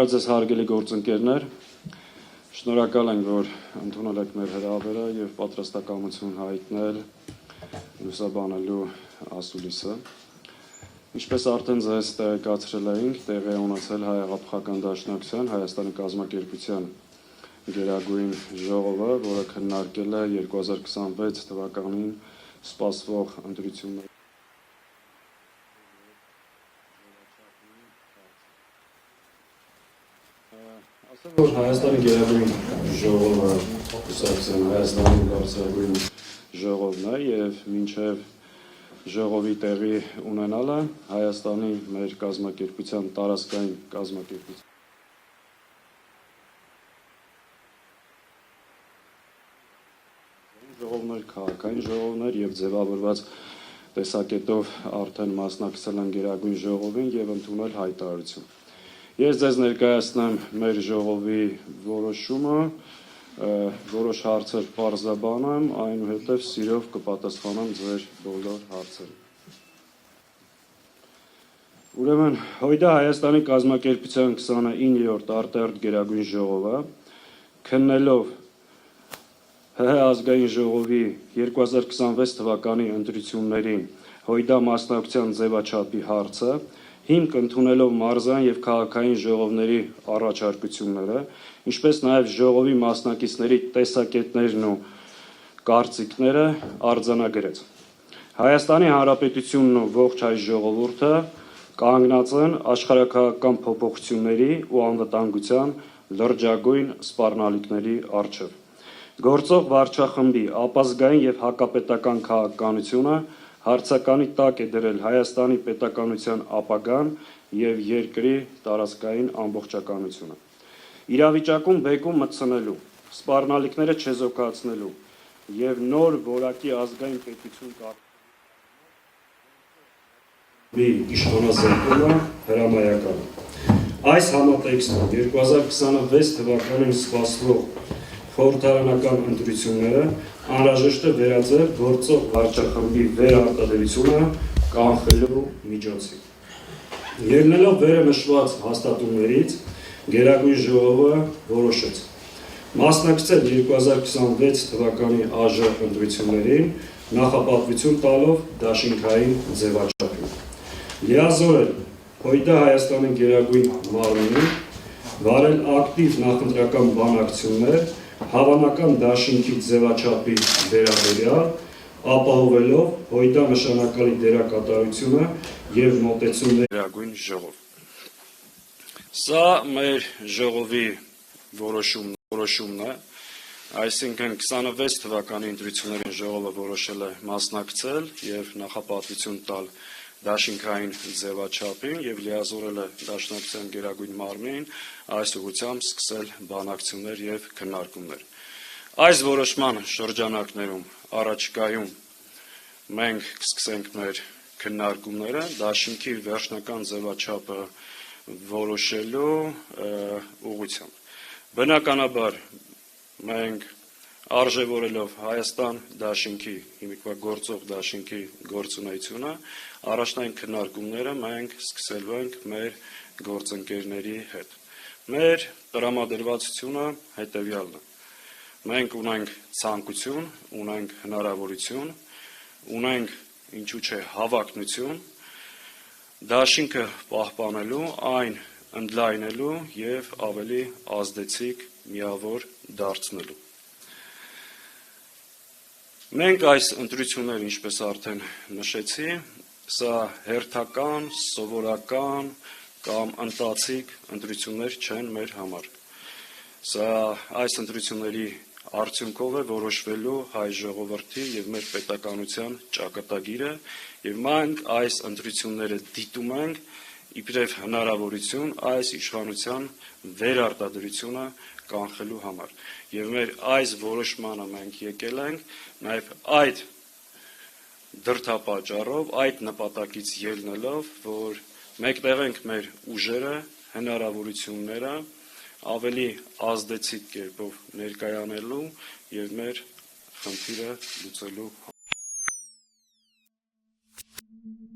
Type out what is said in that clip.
Բարև ձեզ հարգելի գործընկերներ, շնորհակալ ենք, որ ընդունել եք մեր հրավերը եւ պատրաստակամություն հայտնել լուսաբանելու ասուլիսը։ Ինչպես արդեն ձեզ տեղեկացրել էինք, տեղի ունեցել Հայ-Աղափական Դաշնակցության Հայաստանի կազմակերպության գերագույն ժողովը, որը քննարկել է 2026 թվականին սպասվող ընտրությունները։ Ասեմ, որ Հայաստանի գերագույն ժողովը կուսակցության Հայաստանի բարձրագույն ժողովն է եւ մինչեւ ժողովի տեղի ունենալը Հայաստանի մեր կազմակերպության տարածքային կազմակերպության ժողովներ, քաղաքային ժողովներ եւ ձևավորված տեսակետով արդեն մասնակցել են գերագույն ժողովին եւ ընդունել հայտարարություն։ Ես ձեզ ներկայացնեմ մեր ժողովի որոշումը, որոշ հարցեր պարզաբանեմ, այնուհետև սիրով կպատասխանեմ ձեր բոլոր հարցերին։ Ուրեմն, հույդա Հայաստանի կազմակերպության 29-րդ արտահերթ գերագույն ժողովը, քննելով ՀՀ ազգային ժողովի 2026 թվականի ընտրություններին հույդա մասնակցության ձևաչափի հարցը, հիմք ընդունելով մարզային եւ քաղաքային ժողովների առաջարկությունները, ինչպես նաեւ ժողովի մասնակիցների տեսակետներն ու կարծիքները արձանագրեց։ Հայաստանի Հանրապետությունն ու ողջ հայ ժողովուրդը կանգնած են աշխարհաքաղաքական փոփոխությունների ու անվտանգության լրջագույն սպառնալիքների առջև։ Գործող վարչախմբի ապազգային եւ հակապետական քաղաքականությունը հարցականի տակ է դրել Հայաստանի պետականության ապագան եւ երկրի տարածքային ամբողջականությունը։ Իրավիճակում բեկում մտցնելու, սպառնալիքները չեզոքացնելու եւ նոր որակի ազգային պետություն իշխանազրկումը հրամայական է։ Այս համատեքստը 2026 թվականին սպասվող խորհրդարանական ընտրությունները անհրաժեշտ է վերածել գործող վարչախմբի վերարտադրությունը կանխելու միջոցի։ Ելնելով վերը նշված հաստատումներից, Գերագույն ժողովը որոշեց մասնակցել 2026 թվականի ԱԺ ընտրություններին նախապատվություն տալով դաշինքային ձևաչափին։ Լիազորել հույդա Հայաստանի գերագույն մարմնին, վարել ակտիվ նախընտրական բանակցություններ հավանական դաշինքի ձևաչափի վերաբերյալ, ապահովելով հույդա նշանակալի դերակատարությունը եւ մոտեցումներ գերագույն ժողով։ Սա մեր ժողովի որոշումն է, այսինքն 26 թվականի ընտրություններին ժողովը որոշել է մասնակցել եւ նախապատվություն տալ դաշինքային ձևաչափին եւ լիազորել է Դաշնակցության գերագույն մարմնին այս ուղղությամբ սկսել բանակցություններ եւ քննարկումներ։ Այս որոշման շրջանակներում առաջիկայում մենք կսկսենք մեր քննարկումները դաշինքի վերջնական ձևաչափը որոշելու ուղղությամբ։ Բնականաբար մենք արժևորելով Հայաստան դաշինքի, հիմիկվա գործող դաշինքի գործունեությունը, առաջնային քննարկումները մենք սկսելու ենք մեր գործընկերների հետ։ Մեր տրամադրվածությունը հետևյալն է։ Մենք ունենք ցանկություն, ունենք հնարավորություն, ունենք ինչու՞ չէ հավակնություն դաշինքը պահպանելու, այն ընդլայնելու եւ ավելի ազդեցիկ միավոր դարձնելու։ Մենք այս ընտրությունները, ինչպես արդեն նշեցի, սա հերթական, սովորական կամ ընթացիկ ընտրություններ չեն մեր համար։ Սա այս ընտրությունների արդյունքով է որոշվելու հայ ժողովրդի եւ մեր պետականության ճակատագիրը եւ մենք այս ընտրությունները դիտում ենք իբրև հնարավորություն այս իշխանության վերարտադրությունը կանխելու համար եւ մեր այս որոշմանը մենք եկել ենք նաեւ այդ դրդապատճառով, այդ նպատակից ելնելով, որ մեկտեղենք մեր ուժերը, հնարավորությունները ավելի ազդեցիկ կերպով ներկայանելու եւ մեր խնդիրը լուծելու